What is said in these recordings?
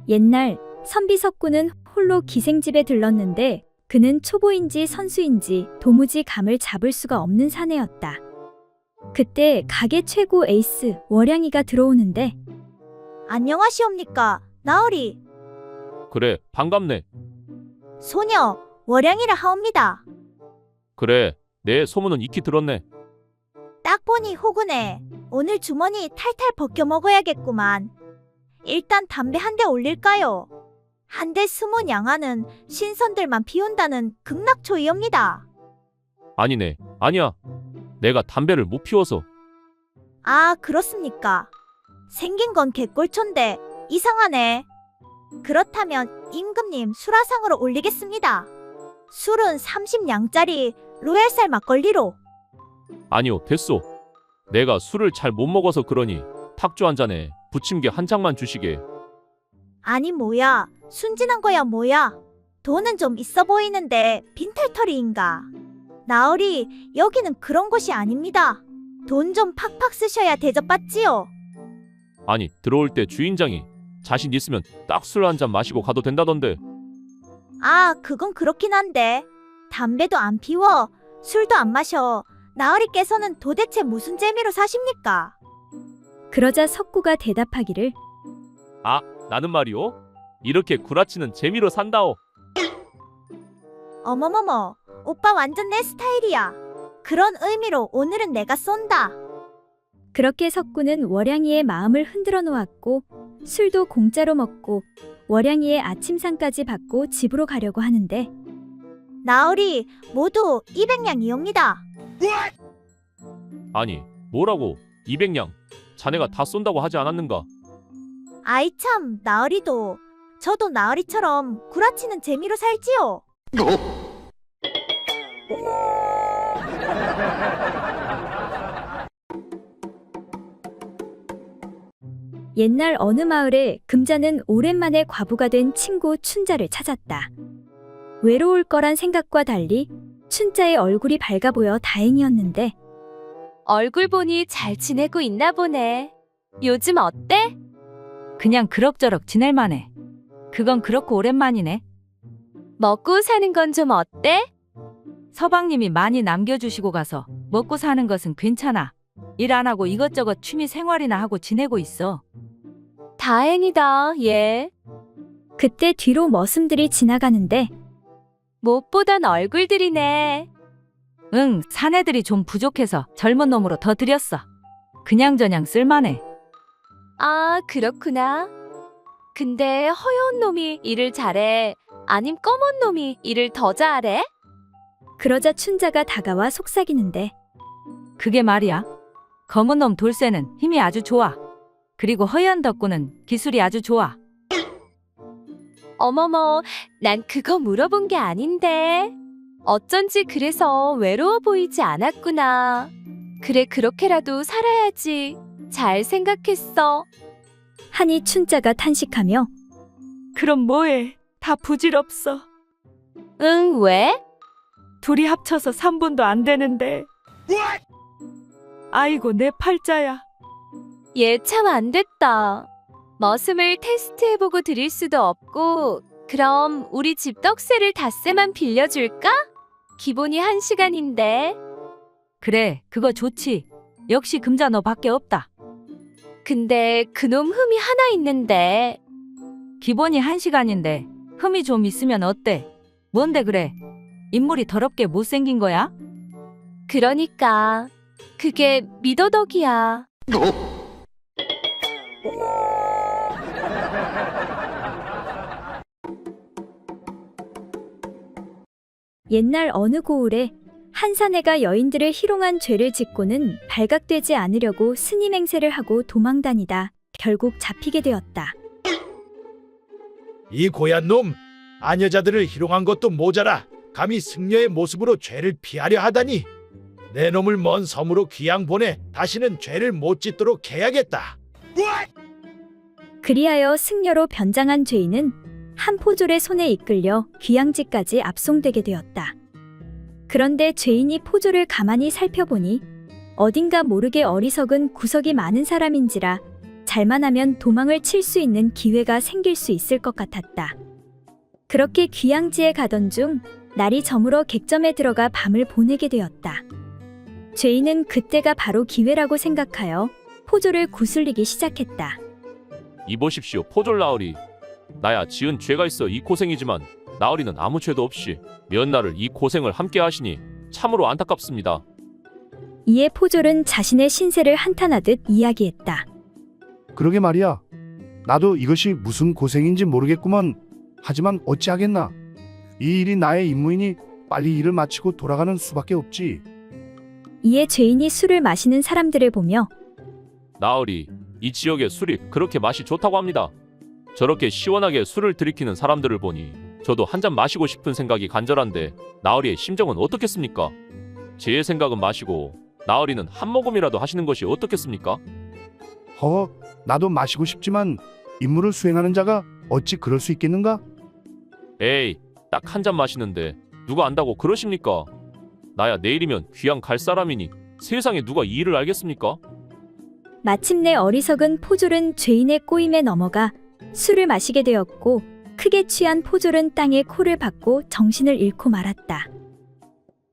옛날 선비 석구는 홀로 기생집에 들렀는데 그는 초보인지 선수인지 도무지 감을 잡을 수가 없는 사내였다. 그때 가게 최고 에이스 월양이가 들어오는데 안녕하시옵니까, 나으리. 그래, 반갑네. 소녀, 월양이라 하옵니다. 그래, 내 소문은 익히 들었네. 딱 보니 호구네. 오늘 주머니 탈탈 벗겨 먹어야겠구만. 일단 담배 한 대 올릴까요? 한 대 스무 양하는 신선들만 피운다는 극락초이옵니다. 아니네, 아니야. 내가 담배를 못 피워서. 아, 그렇습니까? 생긴 건 개꼴촌데 이상하네. 그렇다면 임금님 수라상으로 올리겠습니다. 술은 30냥짜리 로얄쌀 막걸리로. 아니요, 됐소. 내가 술을 잘 못 먹어서 그러니 탁주 한 잔에 부침개 한 장만 주시게. 아니 뭐야, 순진한 거야 뭐야. 돈은 좀 있어 보이는데 빈털터리인가. 나으리, 여기는 그런 곳이 아닙니다. 돈 좀 팍팍 쓰셔야 대접받지요. 아니, 들어올 때 주인장이 자신 있으면 딱 술 한 잔 마시고 가도 된다던데. 아, 그건 그렇긴 한데 담배도 안 피워, 술도 안 마셔. 나으리께서는 도대체 무슨 재미로 사십니까? 그러자 석구가 대답하기를 나는 말이오. 이렇게 구라치는 재미로 산다오. 어머머머, 오빠 완전 내 스타일이야. 그런 의미로 오늘은 내가 쏜다. 그렇게 석구는 월양이의 마음을 흔들어 놓았고 술도 공짜로 먹고 월양이의 아침상까지 받고 집으로 가려고 하는데 나으리, 모두 200냥이옵니다. 아니, 뭐라고? 200냥. 자네가 다 쏜다고 하지 않았는가? 아이 참, 나으리도. 저도 나으리처럼 구라치는 재미로 살지요. 옛날 어느 마을에 금자는 오랜만에 과부가 된 친구 춘자를 찾았다. 외로울 거란 생각과 달리 춘자의 얼굴이 밝아 보여 다행이었는데 얼굴 보니 잘 지내고 있나 보네. 요즘 어때? 그냥 그럭저럭 지낼만해. 그건 그렇고 오랜만이네. 먹고 사는 건 좀 어때? 서방님이 많이 남겨주시고 가서 먹고 사는 것은 괜찮아. 일 안 하고 이것저것 취미 생활이나 하고 지내고 있어. 다행이다, 얘. 그때 뒤로 머슴들이 지나가는데 못 보던 얼굴들이네. 응, 사내들이 좀 부족해서 젊은 놈으로 더 들였어. 그냥저냥 쓸만해. 아, 그렇구나. 근데 허여운 놈이 일을 잘해? 아님 검은 놈이 일을 더 잘해? 그러자 춘자가 다가와 속삭이는데 그게 말이야. 검은 놈 돌쇠는 힘이 아주 좋아. 그리고 허연 덕구는 기술이 아주 좋아. 어머머, 난 그거 물어본 게 아닌데. 어쩐지 그래서 외로워 보이지 않았구나. 그래, 그렇게라도 살아야지. 잘 생각했어. 하니 춘자가 탄식하며 그럼 뭐해? 다 부질없어. 응, 왜? 둘이 합쳐서 3분도 안 되는데. 아이고, 내 팔자야. 얘 참 안 됐다. 머슴을 테스트해보고 드릴 수도 없고, 그럼 우리 집 떡새를 닷새만 빌려줄까? 기본이 1시간인데. 그래, 그거 좋지. 역시 금자 너밖에 없다. 근데 그놈 흠이 하나 있는데. 기본이 1시간인데 흠이 좀 있으면 어때? 뭔데 그래? 인물이 더럽게 못생긴 거야? 그러니까 그게 미더덕이야. 옛날 어느 고을에 한 사내가 여인들을 희롱한 죄를 짓고는 발각되지 않으려고 스님 행세를 하고 도망다니다 결국 잡히게 되었다. 이 고얀 놈, 아녀자들을 희롱한 것도 모자라 감히 승려의 모습으로 죄를 피하려 하다니. 내 놈을 먼 섬으로 귀양 보내 다시는 죄를 못 짓도록 해야겠다. 그리하여 승려로 변장한 죄인은 한 포졸의 손에 이끌려 귀양지까지 압송되게 되었다. 그런데 죄인이 포졸을 가만히 살펴보니 어딘가 모르게 어리석은 구석이 많은 사람인지라 잘만 하면 도망을 칠 수 있는 기회가 생길 수 있을 것 같았다. 그렇게 귀향지에 가던 중 날이 저물어 객점에 들어가 밤을 보내게 되었다. 죄인은 그때가 바로 기회라고 생각하여 포조를 구슬리기 시작했다. 이보십시오, 포졸 나으리. 나야 지은 죄가 있어 이 고생이지만 나으리는 아무 죄도 없이 몇 날을 이 고생을 함께 하시니 참으로 안타깝습니다. 이에 포졸은 자신의 신세를 한탄하듯 이야기했다. 그러게 말이야. 나도 이것이 무슨 고생인지 모르겠구먼. 하지만 어찌하겠나. 이 일이 나의 임무이니 빨리 일을 마치고 돌아가는 수밖에 없지. 이에 죄인이 술을 마시는 사람들을 보며 나으리, 이 지역의 술이 그렇게 맛이 좋다고 합니다. 저렇게 시원하게 술을 들이키는 사람들을 보니 저도 한 잔 마시고 싶은 생각이 간절한데 나으리의 심정은 어떻겠습니까? 제 생각은 마시고 나으리는 한 모금이라도 하시는 것이 어떻겠습니까? 나도 마시고 싶지만 임무를 수행하는 자가 어찌 그럴 수 있겠는가? 에이, 딱 한 잔 마시는데 누가 안다고 그러십니까? 나야 내일이면 귀양 갈 사람이니 세상에 누가 이 일을 알겠습니까? 마침내 어리석은 포졸은 죄인의 꼬임에 넘어가 술을 마시게 되었고 크게 취한 포졸은 땅에 코를 박고 정신을 잃고 말았다.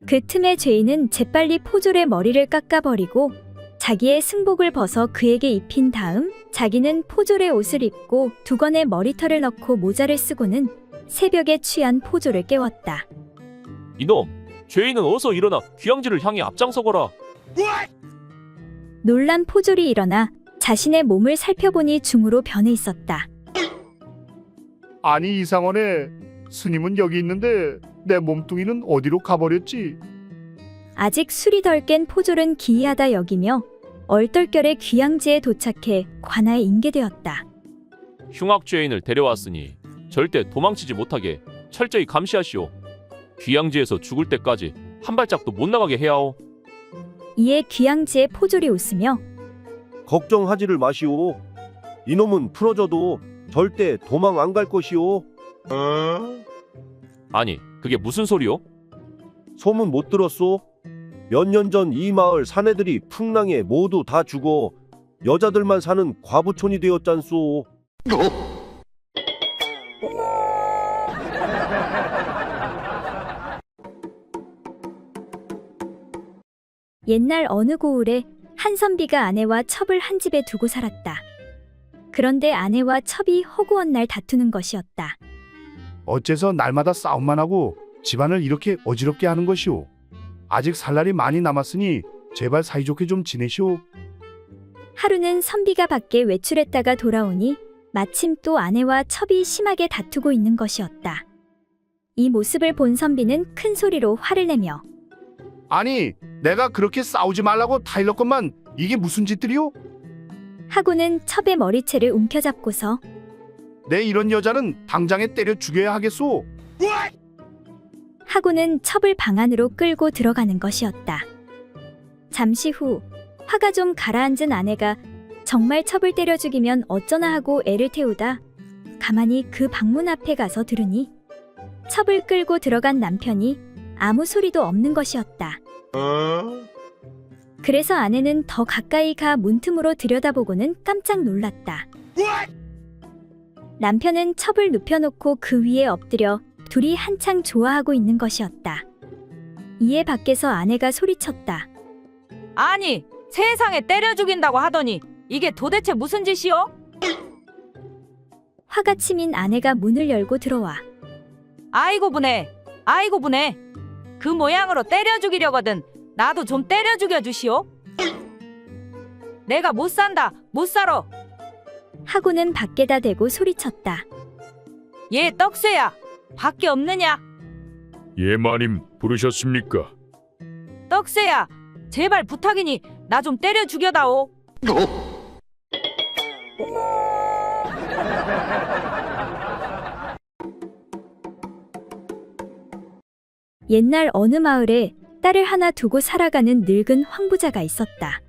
그 틈에 죄인은 재빨리 포졸의 머리를 깎아버리고 자기의 승복을 벗어 그에게 입힌 다음 자기는 포졸의 옷을 입고 두건의 머리털을 넣고 모자를 쓰고는 새벽에 취한 포졸을 깨웠다. 이놈, 죄인은 어서 일어나 귀양지를 향해 앞장서거라. 놀란 포졸이 일어나 자신의 몸을 살펴보니 중으로 변해 있었다. 아니 이상하네. 스님은 여기 있는데 내 몸뚱이는 어디로 가버렸지? 아직 술이 덜 깬 포졸은 기이하다 여기며 얼떨결에 귀양지에 도착해 관아에 인계되었다. 흉악 죄인을 데려왔으니 절대 도망치지 못하게 철저히 감시하시오. 귀양지에서 죽을 때까지 한 발짝도 못 나가게 해야오. 이에 귀양지의 포졸이 웃으며 걱정하지를 마시오. 이놈은 풀어져도 절대 도망 안 갈 것이오. 아니, 그게 무슨 소리요? 소문 못 들었소? 몇 년 전 이 마을 사내들이 풍랑에 모두 다 죽어 여자들만 사는 과부촌이 되었잖소. 옛날 어느 고을에 한 선비가 아내와 첩을 한 집에 두고 살았다. 그런데 아내와 첩이 허구한 날 다투는 것이었다. 어째서 날마다 싸움만 하고 집안을 이렇게 어지럽게 하는 것이오? 아직 살 날이 많이 남았으니 제발 사이좋게 좀 지내시오. 하루는 선비가 밖에 외출했다가 돌아오니 마침 또 아내와 첩이 심하게 다투고 있는 것이었다. 이 모습을 본 선비는 큰 소리로 화를 내며 아니 내가 그렇게 싸우지 말라고 타일렀건만 이게 무슨 짓들이오? 하고는 첩의 머리채를 움켜잡고서 내 이런 여자는 당장에 때려 죽여야 하겠소. 하고는 첩을 방 안으로 끌고 들어가는 것이었다. 잠시 후 화가 좀 가라앉은 아내가 정말 첩을 때려 죽이면 어쩌나 하고 애를 태우다 가만히 그 방문 앞에 가서 들으니 첩을 끌고 들어간 남편이 아무 소리도 없는 것이었다. 그래서 아내는 더 가까이 가 문틈으로 들여다보고는 깜짝 놀랐다. 남편은 첩을 눕혀놓고 그 위에 엎드려 둘이 한창 좋아하고 있는 것이었다. 이에 밖에서 아내가 소리쳤다. 아니 세상에 때려 죽인다고 하더니 이게 도대체 무슨 짓이오? 화가 치민 아내가 문을 열고 들어와 아이고 분해 아이고 분해 그 모양으로 때려 죽이려거든 나도 좀 때려 죽여 주시오. 내가 못 산다 못 살아. 하고는 밖에다 대고 소리쳤다. 얘 떡새야 밖에 없느냐? 예 마님 부르셨습니까? 떡새야 제발 부탁이니 나 좀 때려 죽여다오. 옛날 어느 마을에 딸을 하나 두고 살아가는 늙은 황부자가 있었다.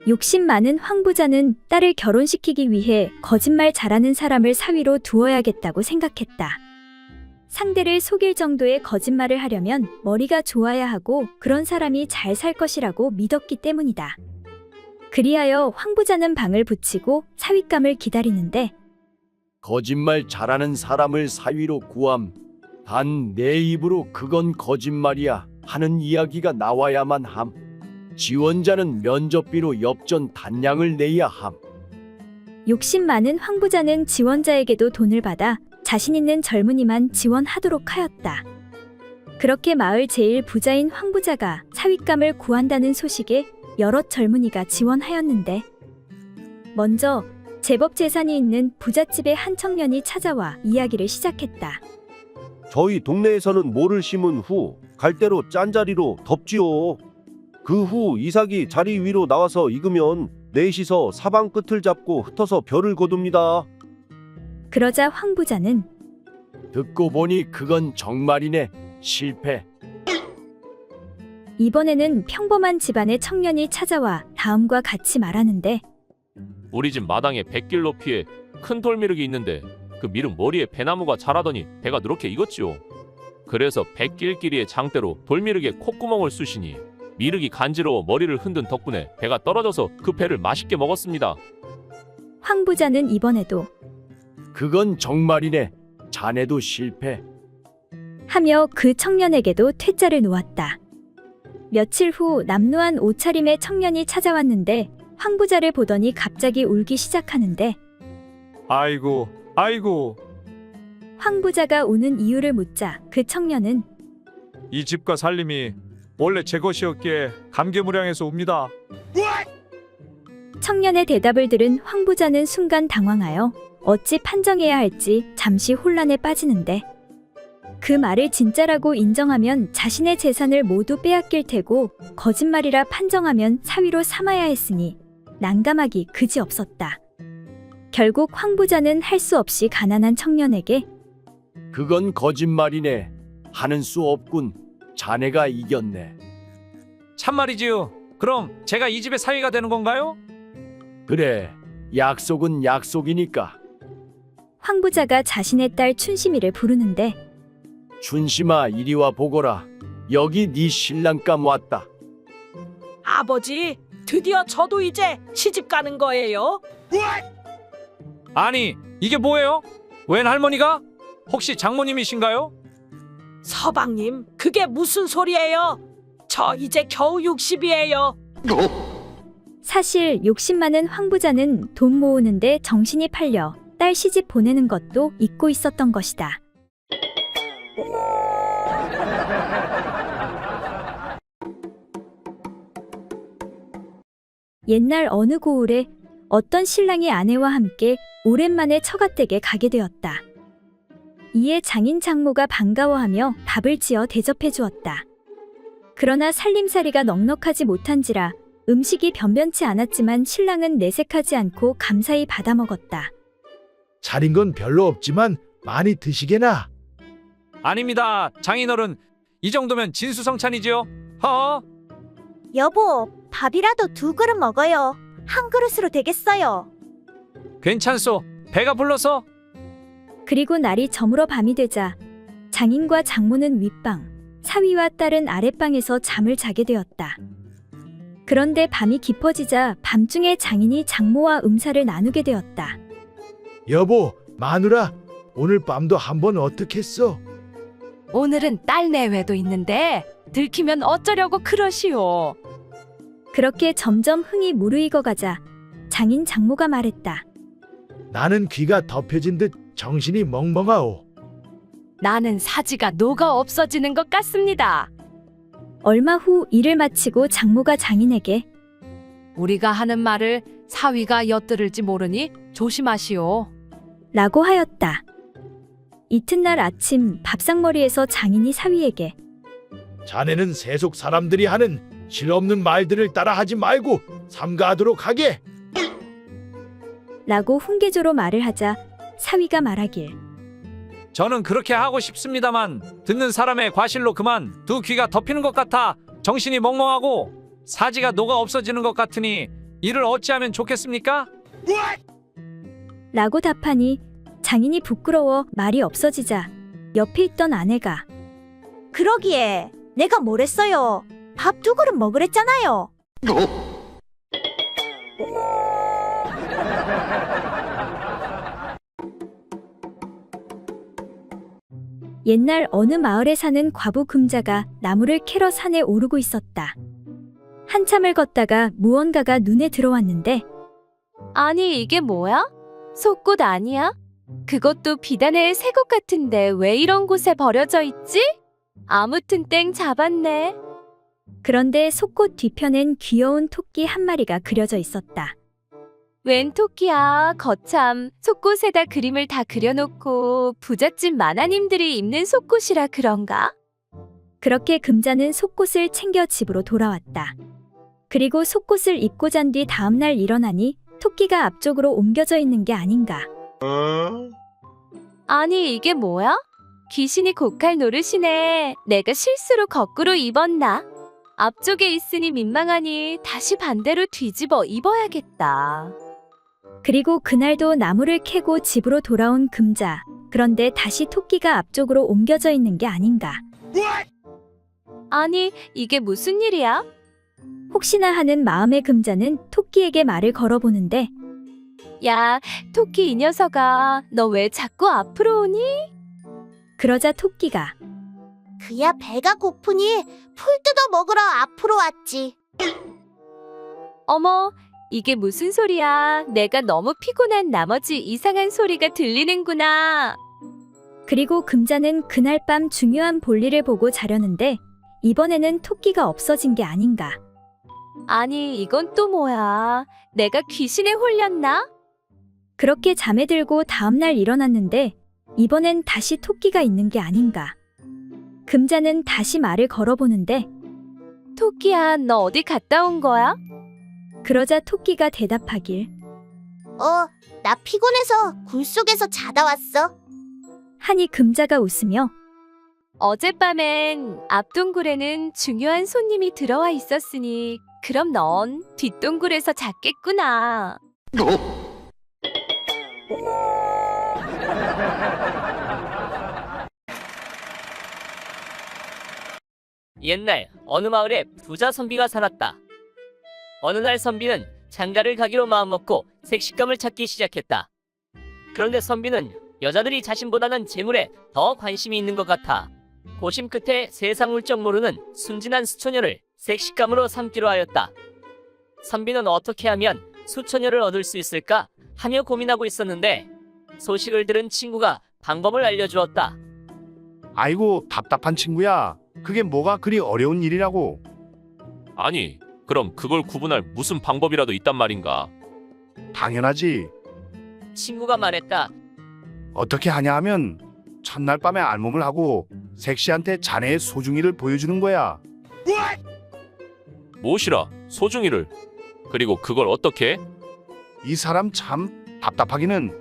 욕심 많은 황부자는 딸을 결혼시키기 위해 거짓말 잘하는 사람을 사위로 두어야겠다고 생각했다. 상대를 속일 정도의 거짓말을 하려면 머리가 좋아야 하고 그런 사람이 잘 살 것이라고 믿었기 때문이다. 그리하여 황 부자는 방을 붙이고 사윗감을 기다리는데 거짓말 잘하는 사람을 사위로 구함. 단 내 입으로 그건 거짓말이야 하는 이야기가 나와야만 함. 지원자는 면접비로 엽전 단량을 내야 함. 욕심 많은 황 부자는 지원자에게도 돈을 받아 자신 있는 젊은이만 지원하도록 하였다. 그렇게 마을 제일 부자인 황 부자가 사윗감을 구한다는 소식에 여러 젊은이가 지원하였는데 먼저 제법 재산이 있는 부잣집의 한 청년이 찾아와 이야기를 시작했다. 저희 동네에서는 모를 심은 후 갈대로 짠자리로 덮지요. 그 후 이삭이 자리 위로 나와서 익으면 넷이서 사방 끝을 잡고 흩어서 별을 거둡니다. 그러자 황 부자는 듣고 보니 그건 정말이네. 실패. 이번에는 평범한 집안의 청년이 찾아와 다음과 같이 말하는데 우리 집 마당에 100길 높이에 큰 돌미륵이 있는데 그 미륵 머리에 배나무가 자라더니 배가 누렇게 익었지요. 그래서 100길 길이의 장대로 돌미륵에 콧구멍을 쑤시니 미륵이 간지러워 머리를 흔든 덕분에 배가 떨어져서 그 배를 맛있게 먹었습니다. 황 부자는 이번에도 그건 정말이네. 자네도 실패. 하며 그 청년에게도 퇴짜를 놓았다. 며칠 후 남루한 옷차림의 청년이 찾아왔는데 황 부자를 보더니 갑자기 울기 시작하는데 아이고, 아이고, 황 부자가 우는 이유를 묻자 그 청년은 이 집과 살림이 원래 제 것이었기에 감개무량해서 옵니다. 청년의 대답을 들은 황 부자는 순간 당황하여 어찌 판정해야 할지 잠시 혼란에 빠지는데 그 말을 진짜라고 인정하면 자신의 재산을 모두 빼앗길 테고 거짓말이라 판정하면 사위로 삼아야 했으니 난감하기 그지없었다. 결국 황 부자는 할 수 없이 가난한 청년에게 그건 거짓말이네. 하는 수 없군. 자네가 이겼네. 참말이지요. 그럼 제가 이 집의 사위가 되는 건가요? 그래. 약속은 약속이니까. 황 부자가 자신의 딸 춘심이를 부르는데 춘심아 이리 와 보거라. 여기 네 신랑감 왔다. 아버지, 드디어 저도 이제 시집 가는 거예요? 아니, 이게 뭐예요? 웬 할머니가? 혹시 장모님이신가요? 서방님, 그게 무슨 소리예요? 저 이제 겨우 60이에요. 사실 욕심 많은 황 부자는 돈 모으는데 정신이 팔려 딸 시집 보내는 것도 잊고 있었던 것이다. 옛날 어느 고을에 어떤 신랑이 아내와 함께 오랜만에 처갓댁에 가게 되었다. 이에 장인 장모가 반가워하며 밥을 지어 대접해 주었다. 그러나 살림살이가 넉넉하지 못한지라 음식이 변변치 않았지만 신랑은 내색하지 않고 감사히 받아 먹었다. 차린 건 별로 없지만 많이 드시게나. 아닙니다. 장인어른, 이 정도면 진수성찬이지요. 허. 여보, 밥이라도 2그릇 먹어요. 한 그릇으로 되겠어요. 괜찮소. 배가 불러서. 그리고 날이 저물어 밤이 되자 장인과 장모는 윗방, 사위와 딸은 아랫방에서 잠을 자게 되었다. 그런데 밤이 깊어지자 밤중에 장인이 장모와 음사를 나누게 되었다. 여보, 마누라, 오늘 밤도 한번 어떻겠어? 오늘은 딸 내외도 있는데 들키면 어쩌려고 그러시오. 그렇게 점점 흥이 무르익어 가자 장인 장모가 말했다. 나는 귀가 덮여진 듯 정신이 멍멍하오. 나는 사지가 녹아 없어지는 것 같습니다. 얼마 후 일을 마치고 장모가 장인에게 우리가 하는 말을 사위가 엿들을지 모르니 조심하시오. 라고 하였다. 이튿날 아침 밥상머리에서 장인이 사위에게 자네는 세속 사람들이 하는 실없는 말들을 따라 하지 말고 삼가하도록 하게. 라고 훈계조로 말을 하자 사위가 말하길 저는 그렇게 하고 싶습니다만 듣는 사람의 과실로 그만 두 귀가 덮이는 것 같아 정신이 멍멍하고 사지가 녹아 없어지는 것 같으니 이를 어찌하면 좋겠습니까? 라고 답하니 장인이 부끄러워 말이 없어지자 옆에 있던 아내가 그러기에 내가 뭘 했어요? 밥 2그릇 먹으랬잖아요. 옛날 어느 마을에 사는 과부 금자가 나무를 캐러 산에 오르고 있었다. 한참을 걷다가 무언가가 눈에 들어왔는데 아니, 이게 뭐야? 속꽃 아니야? 그것도 비단의 새꽃 같은데 왜 이런 곳에 버려져 있지? 아무튼 땡 잡았네. 그런데 속꽃 뒤편엔 귀여운 토끼 한 마리가 그려져 있었다. 웬 토끼야, 거참. 속꽃에다 그림을 다 그려놓고 부잣집 마나님들이 입는 속꽃이라 그런가? 그렇게 금자는 속꽃을 챙겨 집으로 돌아왔다. 그리고 속꽃을 입고 잔 뒤 다음날 일어나니 토끼가 앞쪽으로 옮겨져 있는 게 아닌가. 아니, 이게 뭐야? 귀신이 고칼 노릇이네. 내가 실수로 거꾸로 입었나? 앞쪽에 있으니 민망하니 다시 반대로 뒤집어 입어야겠다. 그리고 그날도 나무를 캐고 집으로 돌아온 금자. 그런데 다시 토끼가 앞쪽으로 옮겨져 있는 게 아닌가. 아니, 이게 무슨 일이야? 혹시나 하는 마음의 금자는 토끼에게 말을 걸어보는데 야, 토끼 이 녀석아, 너 왜 자꾸 앞으로 오니? 그러자 토끼가 그야 배가 고프니 풀 뜯어 먹으러 앞으로 왔지. 어머, 이게 무슨 소리야? 내가 너무 피곤한 나머지 이상한 소리가 들리는구나. 그리고 금자는 그날 밤 중요한 볼일을 보고 자려는데 이번에는 토끼가 없어진 게 아닌가. 아니, 이건 또 뭐야? 내가 귀신에 홀렸나? 그렇게 잠에 들고 다음날 일어났는데 이번엔 다시 토끼가 있는 게 아닌가. 금자는 다시 말을 걸어보는데 토끼야, 너 어디 갔다 온 거야? 그러자 토끼가 대답하길 나 피곤해서 굴 속에서 자다 왔어. 하니 금자가 웃으며 어젯밤엔 앞동굴에는 중요한 손님이 들어와 있었으니 그럼 넌 뒷동굴에서 잤겠구나. 옛날 어느 마을에 부자 선비가 살았다. 어느 날 선비는 장가를 가기로 마음먹고 색식감을 찾기 시작했다. 그런데 선비는 여자들이 자신보다는 재물에 더 관심이 있는 것 같아 고심 끝에 세상 울적 모르는 순진한 수처녀를 색식감으로 삼기로 하였다. 선비는 어떻게 하면 수처녀를 얻을 수 있을까 하며 고민하고 있었는데 소식을 들은 친구가 방법을 알려주었다. 아이고 답답한 친구야. 그게 뭐가 그리 어려운 일이라고. 아니, 그럼 그걸 구분할 무슨 방법이라도 있단 말인가? 당연하지. 친구가 말했다. 어떻게 하냐 하면 첫날 밤에 알몸을 하고 색시한테 자네의 소중이를 보여주는 거야. 무엇이라 소중이를? 그리고 그걸 어떻게 해? 이 사람 참 답답하기는.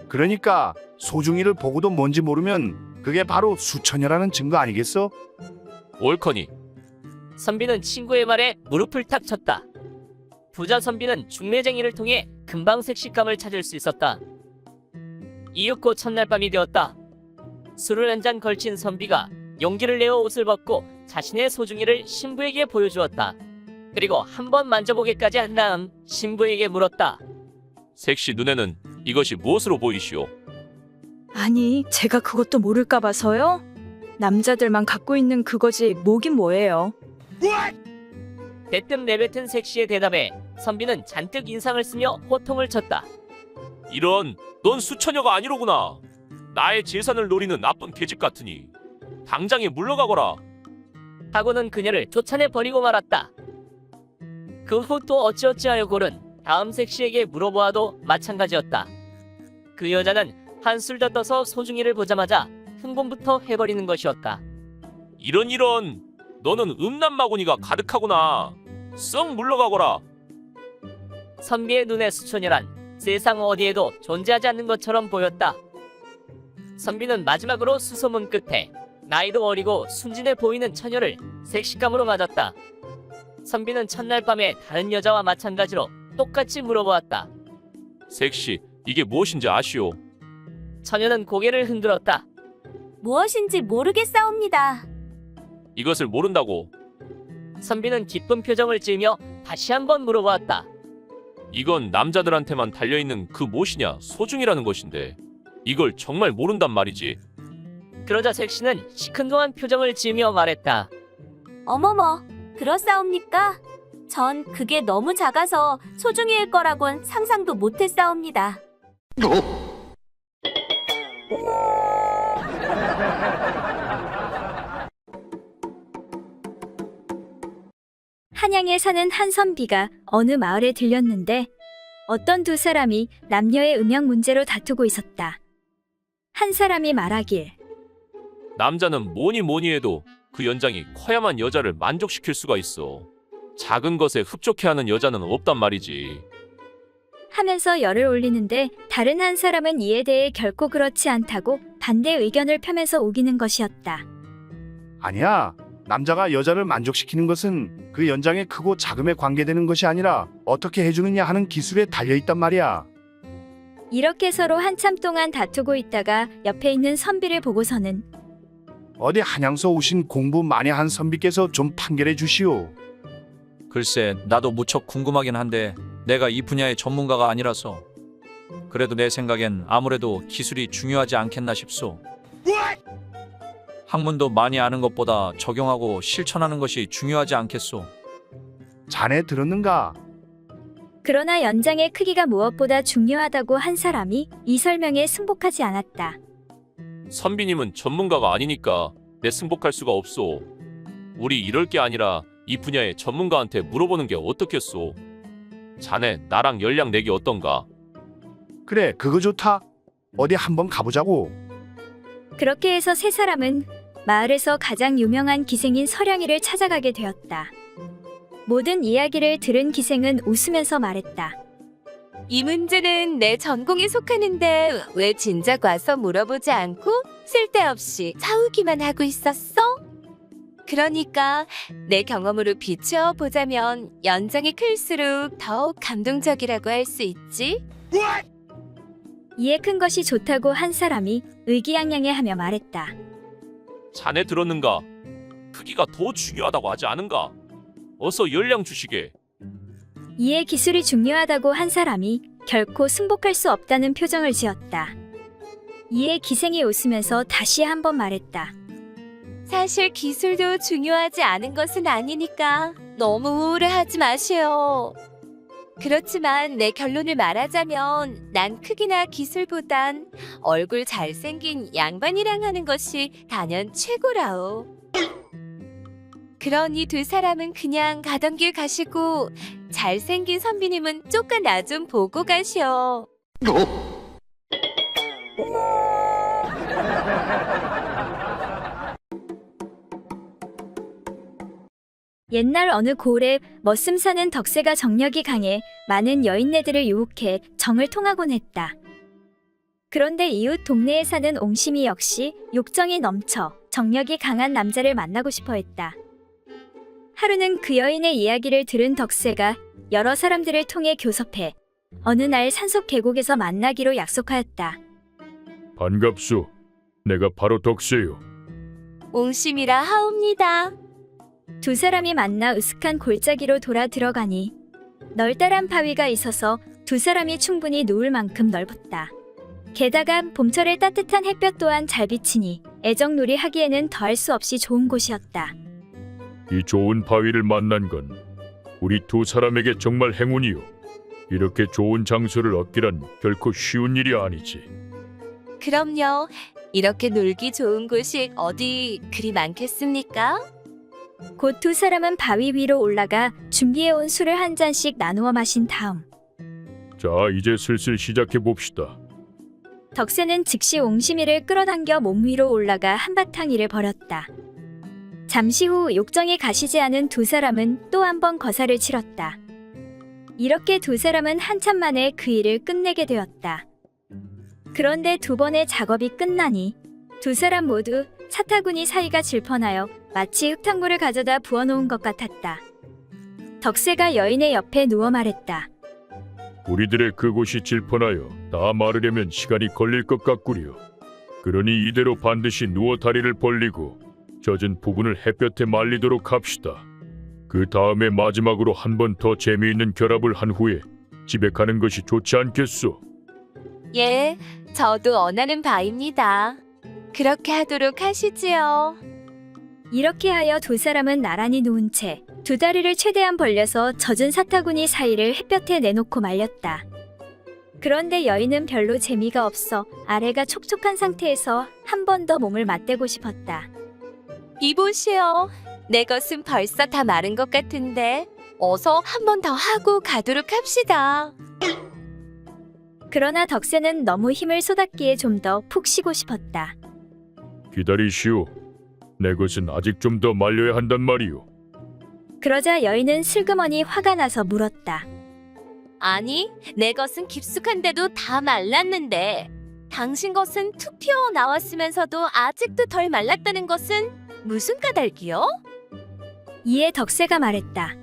그러니까 소중이를 보고도 뭔지 모르면 그게 바로 수처녀라는 증거 아니겠어? 옳거니. 선비는 친구의 말에 무릎을 탁 쳤다. 부자 선비는 중매쟁이를 통해 금방 색식감을 찾을 수 있었다. 이윽고 첫날 밤이 되었다. 술을 한 잔 걸친 선비가 용기를 내어 옷을 벗고 자신의 소중이를 신부에게 보여주었다. 그리고 한번 만져보기까지 한 다음 신부에게 물었다. 색시 눈에는 이것이 무엇으로 보이시오? 아니, 제가 그것도 모를까 봐서요? 남자들만 갖고 있는 그거지 뭐긴 뭐예요. 대뜸 내뱉은 색시의 대답에 선비는 잔뜩 인상을 쓰며 호통을 쳤다. 이런, 넌 수처녀가 아니로구나. 나의 재산을 노리는 나쁜 계집 같으니 당장에 물러가거라. 하고는 그녀를 쫓아내 버리고 말았다. 그 후 또 어찌어찌하여 고른 다음 색시에게 물어보아도 마찬가지였다. 그 여자는 한술 더 떠서 소중이를 보자마자 흥분부터 해버리는 것이었다. 이런, 너는 음란마구니가 가득하구나. 썩 물러가거라. 선비의 눈에 수처녀란 세상 어디에도 존재하지 않는 것처럼 보였다. 선비는 마지막으로 수소문 끝에 나이도 어리고 순진해 보이는 처녀를 색식감으로 맞았다. 선비는 첫날 밤에 다른 여자와 마찬가지로 똑같이 물어보았다. 색시, 이게 무엇인지 아시오? 처녀는 고개를 흔들었다. 무엇인지 모르겠사옵니다. 이것을 모른다고? 선비는 기쁜 표정을 지으며 다시 한번 물어보았다. 이건 남자들한테만 달려있는 그 무엇이냐 소중이라는 것인데 이걸 정말 모른단 말이지. 그러자 잭시는 시큰둥한 표정을 지으며 말했다. 어머머, 그렇사옵니까? 전 그게 너무 작아서 소중이일 거라곤 상상도 못했사옵니다. 한양에 사는 한 선비가 어느 마을에 들렸는데 어떤 두 사람이 남녀의 음양 문제로 다투고 있었다. 한 사람이 말하길 남자는 뭐니 해도 그 연장이 커야만 여자를 만족시킬 수가 있어. 작은 것에 흡족해하는 여자는 없단 말이지. 하면서 열을 올리는데 다른 한 사람은 이에 대해 결코 그렇지 않다고 반대 의견을 펴면서 우기는 것이었다. 아니야. 남자가 여자를 만족시키는 것은 그 연장의 크고 작음에 관계되는 것이 아니라 어떻게 해주느냐 하는 기술에 달려있단 말이야. 이렇게 서로 한참 동안 다투고 있다가 옆에 있는 선비를 보고서는 어디 한양서 오신 공부 많이 한 선비께서 좀 판결해 주시오. 글쎄, 나도 무척 궁금하긴 한데 내가 이 분야의 전문가가 아니라서. 그래도 내 생각엔 아무래도 기술이 중요하지 않겠나 싶소. 학문도 많이 아는 것보다 적용하고 실천하는 것이 중요하지 않겠소. 자네 들었는가? 그러나 연장의 크기가 무엇보다 중요하다고 한 사람이 이 설명에 승복하지 않았다. 선비님은 전문가가 아니니까 내 승복할 수가 없소. 우리 이럴 게 아니라 이 분야의 전문가한테 물어보는 게 어떻겠소. 자네 나랑 연락 내기 어떤가? 그래, 그거 좋다. 어디 한번 가보자고. 그렇게 해서 세 사람은 마을에서 가장 유명한 기생인 서량이를 찾아가게 되었다. 모든 이야기를 들은 기생은 웃으면서 말했다. 이 문제는 내 전공에 속하는데 왜 진작 와서 물어보지 않고 쓸데없이 사우기만 하고 있었어? 그러니까 내 경험으로 비추어 보자면 연장이 클수록 더욱 감동적이라고 할 수 있지. 이에 큰 것이 좋다고 한 사람이 의기양양해하며 말했다. 자네 들었는가? 크기가 더 중요하다고 하지 않은가? 어서 연락 주시게. 이에 기술이 중요하다고 한 사람이 결코 승복할 수 없다는 표정을 지었다. 이에 기생이 웃으면서 다시 한번 말했다. 사실 기술도 중요하지 않은 것은 아니니까 너무 우울해하지 마시오. 그렇지만 내 결론을 말하자면 난 크기나 기술보단 얼굴 잘생긴 양반이랑 하는 것이 단연 최고라오. 그러니 두 사람은 그냥 가던 길 가시고 잘생긴 선비님은 쪼까 나 좀 보고 가시오. 옛날 어느 고을에 머슴 사는 덕세가 정력이 강해 많은 여인네들을 유혹해 정을 통하곤 했다. 그런데 이웃 동네에 사는 옹심이 역시 욕정이 넘쳐 정력이 강한 남자를 만나고 싶어 했다. 하루는 그 여인의 이야기를 들은 덕세가 여러 사람들을 통해 교섭해 어느 날 산속 계곡에서 만나기로 약속하였다. 반갑소. 내가 바로 덕세요. 옹심이라 하옵니다. 두 사람이 만나 으슥한 골짜기로 돌아 들어가니 널따란 바위가 있어서 두 사람이 충분히 누울 만큼 넓었다. 게다가 봄철의 따뜻한 햇볕 또한 잘 비치니 애정놀이 하기에는 더할 수 없이 좋은 곳이었다. 이 좋은 바위를 만난 건 우리 두 사람에게 정말 행운이요. 이렇게 좋은 장소를 얻기란 결코 쉬운 일이 아니지. 그럼요. 이렇게 놀기 좋은 곳이 어디 그리 많겠습니까? 곧 두 사람은 바위 위로 올라가 준비해온 술을 한 잔씩 나누어 마신 다음 자, 이제 슬슬 시작해 봅시다. 덕세는 즉시 옹심이를 끌어당겨 몸 위로 올라가 한바탕 일을 벌였다. 잠시 후 욕정에 가시지 않은 두 사람은 또 한 번 거사를 치렀다. 이렇게 두 사람은 한참 만에 그 일을 끝내게 되었다. 그런데 두 번의 작업이 끝나니 두 사람 모두 사타구니 사이가 질펀하여 마치 흙탕물을 가져다 부어놓은 것 같았다. 덕세가 여인의 옆에 누워 말했다. 우리들의 그곳이 질펀하여 다 마르려면 시간이 걸릴 것 같구려. 그러니 이대로 반드시 누워 다리를 벌리고 젖은 부분을 햇볕에 말리도록 합시다. 그 다음에 마지막으로 한 번 더 재미있는 결합을 한 후에 집에 가는 것이 좋지 않겠소? 예, 저도 원하는 바입니다. 그렇게 하도록 하시지요. 이렇게 하여 두 사람은 나란히 누운 채 두 다리를 최대한 벌려서 젖은 사타구니 사이를 햇볕에 내놓고 말렸다. 그런데 여인은 별로 재미가 없어 아래가 촉촉한 상태에서 한 번 더 몸을 맞대고 싶었다. 이보시오. 내 것은 벌써 다 마른 것 같은데 어서 한 번 더 하고 가도록 합시다. 그러나 덕새는 너무 힘을 쏟았기에 좀 더 푹 쉬고 싶었다. 기다리시오. 내 것은 아직 좀 더 말려야 한단 말이오. 그러자 여인은 슬그머니 화가 나서 물었다. 아니, 내 것은 깊숙한데도 다 말랐는데 당신 것은 툭 튀어 나왔으면서도 아직도 덜 말랐다는 것은 무슨 까닭이요? 이에 덕새가 말했다.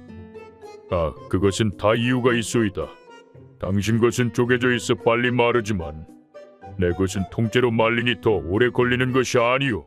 아, 그것은 다 이유가 있소이다. 당신 것은 쪼개져 있어 빨리 마르지만 내 것은 통째로 말리니 더 오래 걸리는 것이 아니오.